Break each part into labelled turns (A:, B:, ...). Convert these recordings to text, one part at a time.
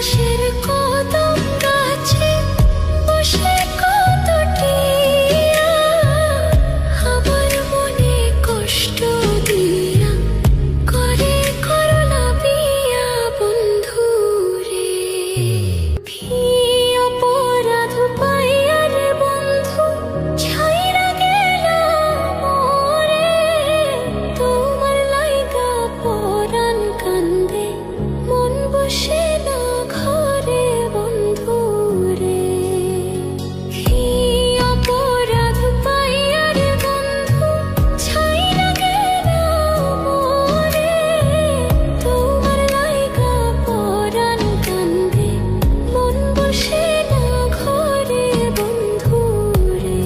A: পাশের কদম গাছে বসে কত টিয়া আমার মনে কষ্ট দিয়া করে করলা বিয়া বন্ধু রে। কি অপরাধ পাইয়া রে বন্ধু ছাইরা গেলাম মোরে, তোমার লাইগা পরাণ কান্দে মন বসে না ঘরে বন্ধু রে। কি অপরাধ পাইয়া রে বন্ধু ছাইরা গেলাম মোরে, তোমার লাইগা পরাণ কান্দে মন বসে না ঘরে বন্ধু রে।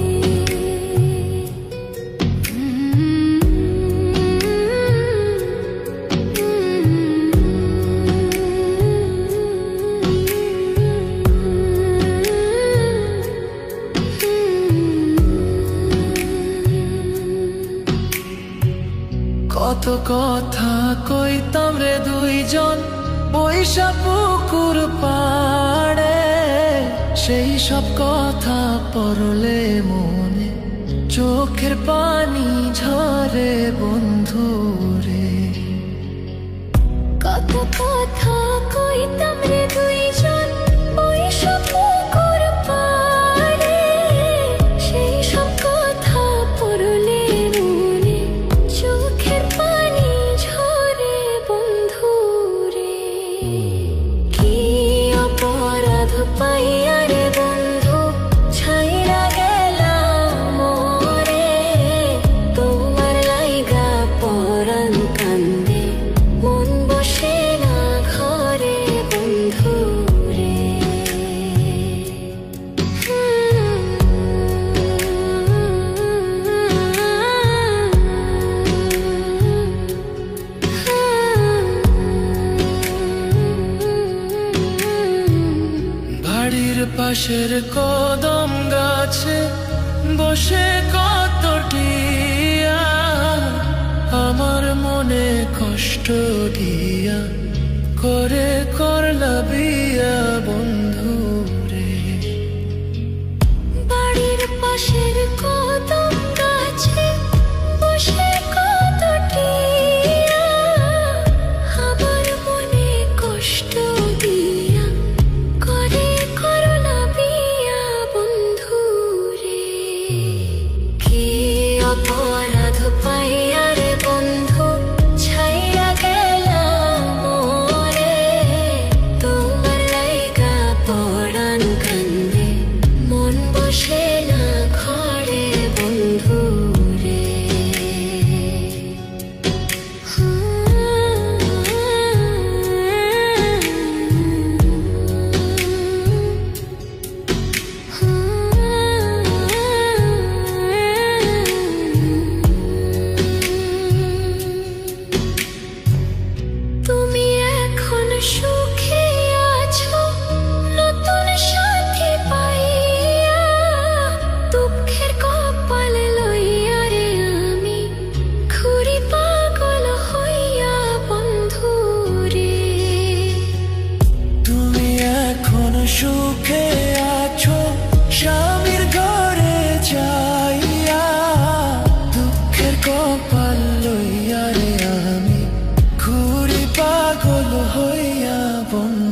B: কত কথা কইতাম রে দুইজন বৈশা পুকুর পাড়ে, সেই সব কথা পড়লে মনে চোখের পানি ঝরে বন্ধু রে।
A: কত কথা কইতাম রে দুইজন বৈশা পুকুর পাড়ে, সেই সব কথা পড়লে মনে চোখের পানি ঝরে বন্ধু রে। কি অপরাধ পাইয়া রে বন্ধু ছাইরা গেলাম মোরে, তোমার লাইগা পরাণ কান্দে মন বসে না ঘরে বন্ধু রে।
B: বাড়ির পাশের কদম গাছে বসে কত টিয়া আমার মনে কষ্ট দিয়া করে করলা বিয়া বন্ধু রে।
A: বাড়ির পাশের কদম গাছে বসে কত টিয়া আমার মনে কষ্ট দিয়া করে করলা বিয়া বন্ধু রে। কি অপরাধ পাইয়া রে বন্ধু ছাইরা গেলাম মোরে, তোমার লাইগা পরাণ কান্দে মন বসে না ঘরে বন্ধু রে। তুমি এখন সুখে আছো নতুন সাথী পাইয়া, দুঃখের কপাল লইয়া রে আমি ঘুরি পাগল হইয়া বন্ধু রে।
B: তুমি এখন সুখে আছো স্বামীর ঘরে যাইয়া, দুঃখের কপাল লইয়া রে আমি ঘুরি পাগল হইয়া বন্ধু